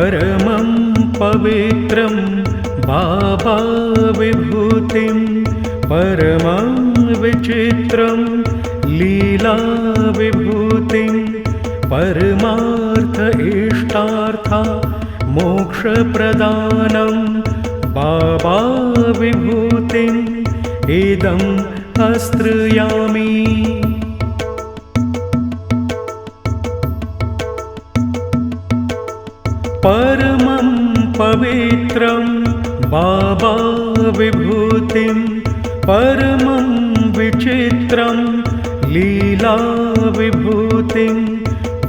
परमं पवित्रं बाबा विभूतिं परमं विचित्रं लीला विभूतिं परमार्थ इष्टार्था मोक्षप्रदानं बाबा विभूतिम् इदं आश्रयामि। परमं पवित्रं बाबा विभूतिं परमं विचित्रं लीला विभूतिं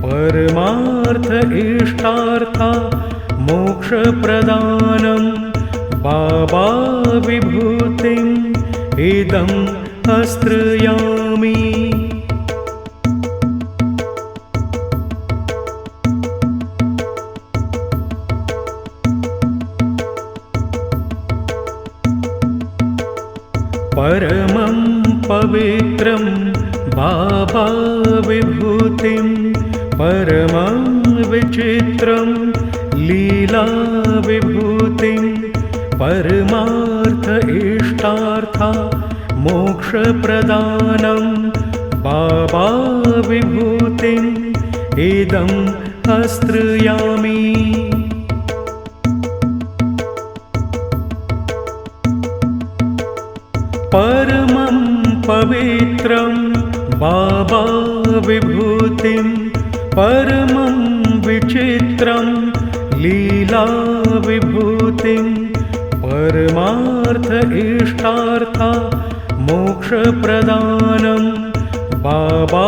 परमार्थ इष्टार्था मोक्षप्रदानं बाबा विभूतिम् इदं आश्रयामि। परमं पवित्रं बाबा विभूतिं परमं विचित्रं लीला विभूतिं परमार्थ इष्टार्था मोक्षप्रदानं बाबा विभूतिम् इदं आश्रयामि। परमं पवित्रं बाबा विभूतिं परमं विचित्रं लीला विभूतिं परमार्थ इष्टार्था मोक्षप्रदानं बाबा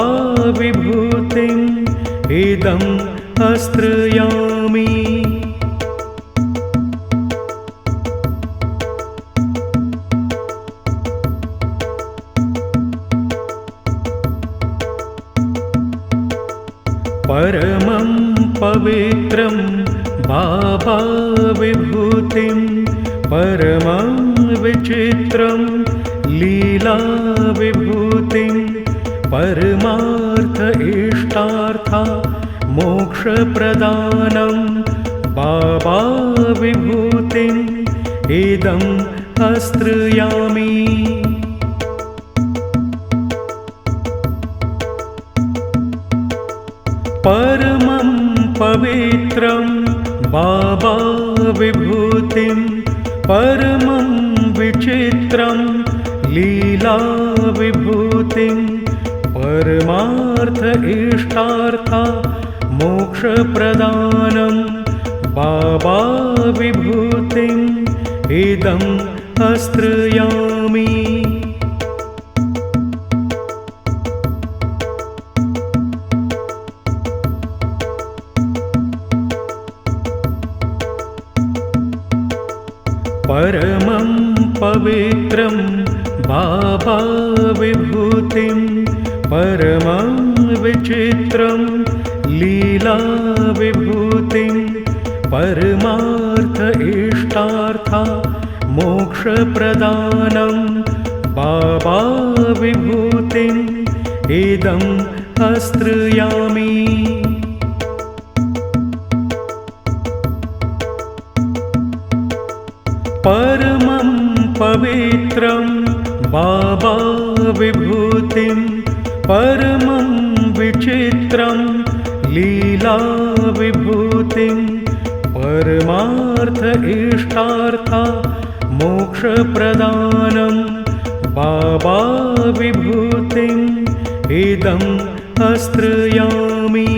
विभूतिम् इदं आश्रयामि। परमं पवित्रं बाबा विभूतिं परमं विचित्रं लीला विभूतिं परमार्थ इष्टार्था मोक्षप्रदानं बाबा विभूतिम् इदं आश्रयामि। परमं पवित्रं बाबा विभूतिं परमं विचित्रं लीला विभूतिं परमार्थ इष्टार्था मोक्षप्रदानं बाबा विभूतिम् इदं आश्रयामि। परमं पवित्रं बाबा विभूतिं परमं विचित्रं लीला विभूतिं परमार्थ इष्टार्था मोक्षप्रदानं बाबा विभूतिम् इदं आश्रयामि। परमं पवित्रं बाबा विभूतिं परमं विचित्रं लीला विभूतिं परमार्थ इष्टार्था मोक्षप्रदानं बाबा विभूतिम् इदं आश्रयामि।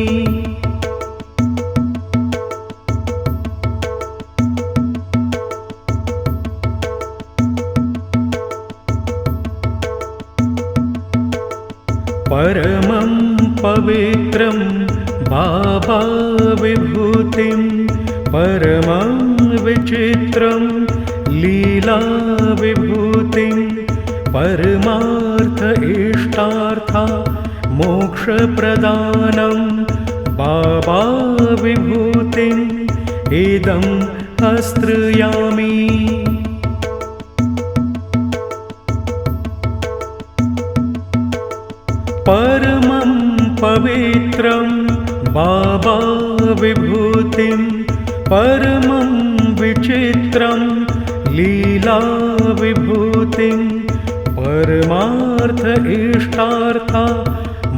परमं पवित्रं बाबा विभूतिं परमं विचित्रं लीला विभूतिं परमार्थ इष्टार्था मोक्षप्रदानं बाबा विभूतिम् इदं आश्रयामि। परमं पवित्रं बाबा विभूतिं परमं विचित्रं लीलाविभूतिं परमार्थ इष्टार्था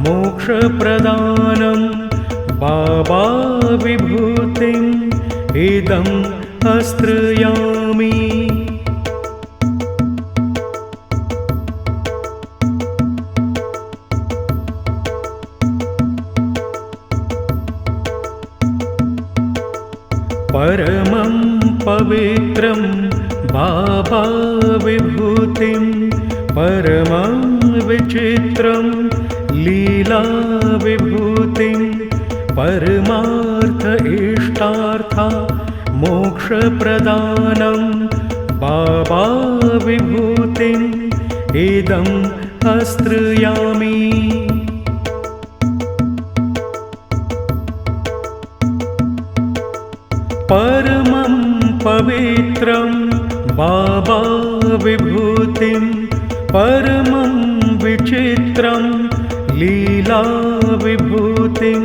मोक्षप्रदानं बाबा विभूतिम् इदम् आश्रयामि। परमं पवित्रं बाबा विभूतिं परमं विचित्रं लीला विभूतिं परमार्थ इष्टार्था मोक्षप्रदानं बाबा विभूतिम् इदम् आश्रयामि। परमं पवित्रं बाबा विभूतिं परमं विचित्रं लीला विभूतिं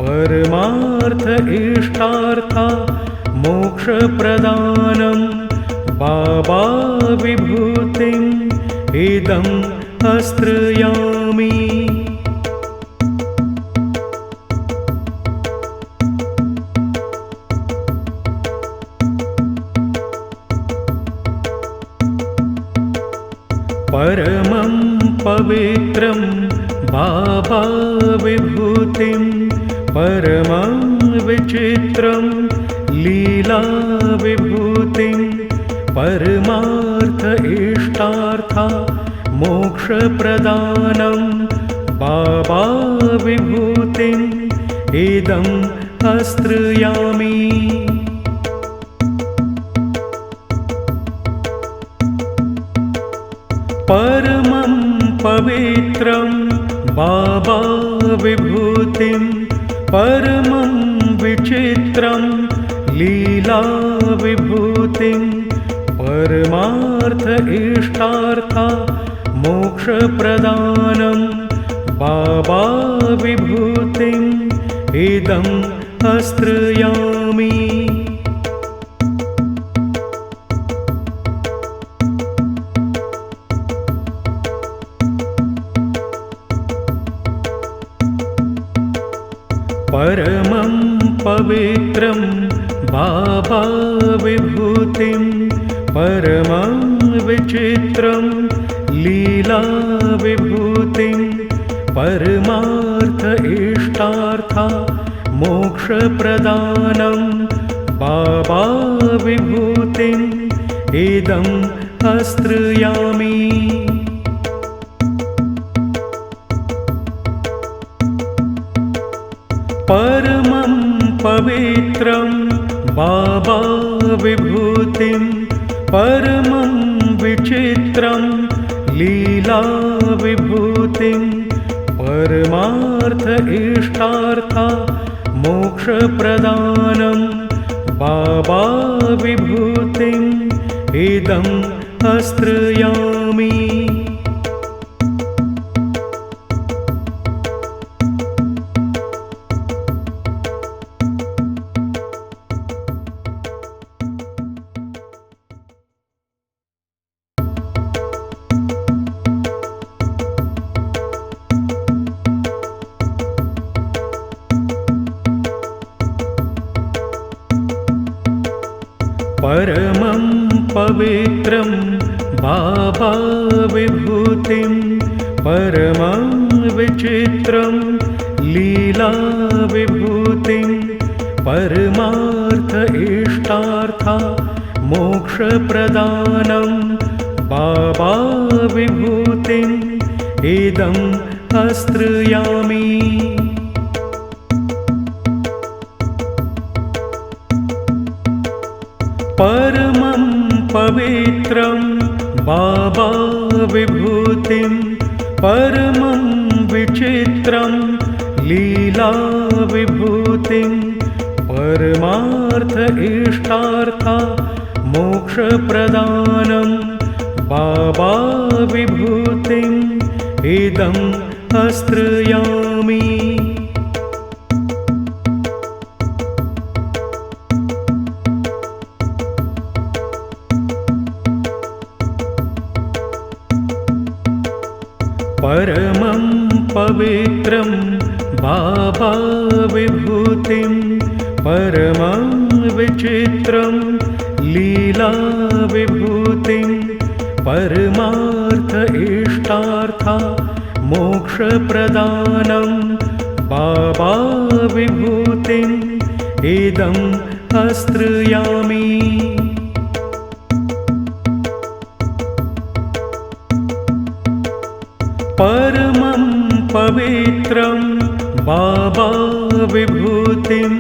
परमार्थ इष्टार्था मोक्षप्रदानं बाबा विभूतिम् इदम् आश्रयामि। परमं पवित्रं बाबा विभूतिं परमं विचित्रं लीला विभूतिं परमार्थ इष्टार्था मोक्षप्रदानं बाबा विभूतिम् इदम् आश्रयामि। परमं पवित्रं बाबा विभूतिं परमं विचित्रं लीला विभूतिं परमार्थ इष्टार्था मोक्षप्रदानं बाबा विभूतिम् इदम् आश्रयामि। परमं पवित्रं बाबा विभूतिं परमं विचित्रं लीला विभूतिं परमार्थ इष्टार्था मोक्षप्रदानं बाबा विभूतिम् इदम् आश्रयामि। परमं पवित्रं बाबा विभूतिं परमं विचित्रं लीला विभूतिं परमार्थ इष्टार्था मोक्षप्रदानं बाबा विभूतिम् इदम् आश्रयामि। परमं पवित्रं बाबा विभूतिं परमं विचित्रं लीला विभूतिं परमार्थ इष्टार्था मोक्षप्रदानं बाबा विभूतिम् इदम् आश्रयामि। परमं पवित्रं बाबा विभूतिं परमं विचित्रं लीला विभूतिं परमार्थ इष्टार्था मोक्षप्रदानं बाबा विभूतिम् इदम् आश्रयामि। परमं पवित्रं बाबा विभूतिं परमं विचित्रं लीला विभूतिं परमार्थ इष्टार्था मोक्षप्रदानं बाबा विभूतिम् इदं आश्रयामि। परमं पवित्रं बाबा विभूतिं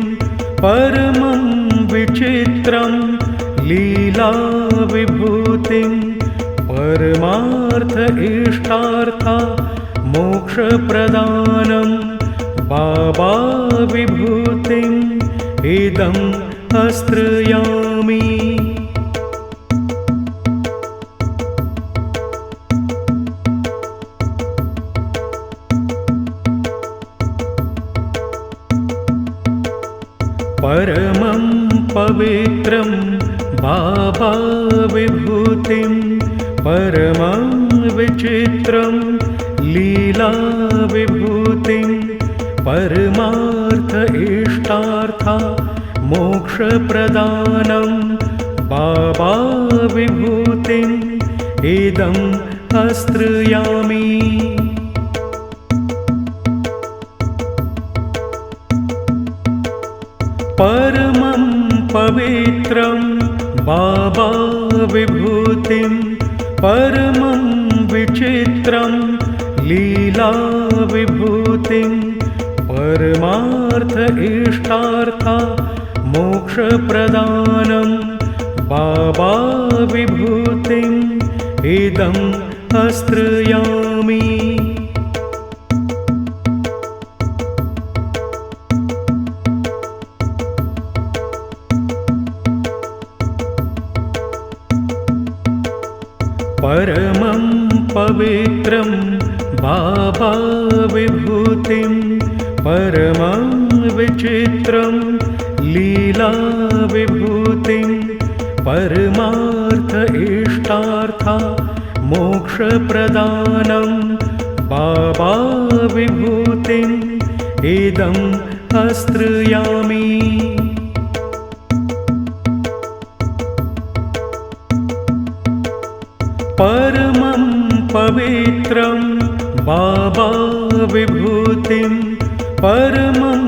परमं विचित्रं लीला विभूतिं परमार्थ इष्टार्था मोक्षप्रदानं बाबा विभूतिम् इदं आश्रयामि। परमं पवित्रं बाबा विभूतिं परमं विचित्रं लीला विभूतिं परमार्थ इष्टार्था मोक्षप्रदानं बाबा विभूतिम् इदं आश्रयामि। परमं पवित्रं बाबा विभूतिं परमं विचित्रं लीला विभूतिं परमार्थ इष्टार्था मोक्षप्रदानं बाबा विभूतिम् इदं आश्रयामि। परमं पवित्रं बाबा विभूतिं परमं विचित्रं लीला विभूतिं परमार्थ इष्टार्था मोक्षप्रदानं बाबा विभूतिम् इदं आश्रयामि। परमं पवित्रं बाबा विभूतिं परमं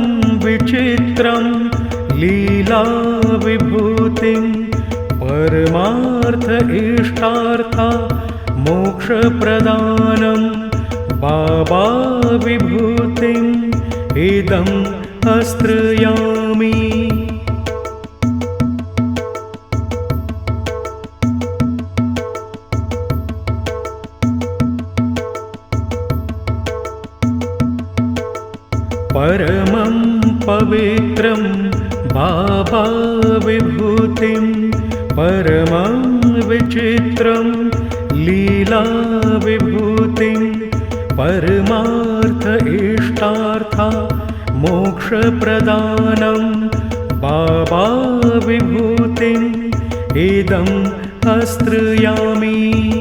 विचित्रं लीला विभूतिं परमार्थ इष्टार्था मोक्षप्रदानं बाबा विभूतिम् इदं आश्रयामि। परमं पवित्रं बाबा विभूतिं परमं विचित्रं लीला विभूतिं परमार्थ इष्टार्था मोक्षप्रदानं बाबा विभूतिम् इदं आश्रयामि।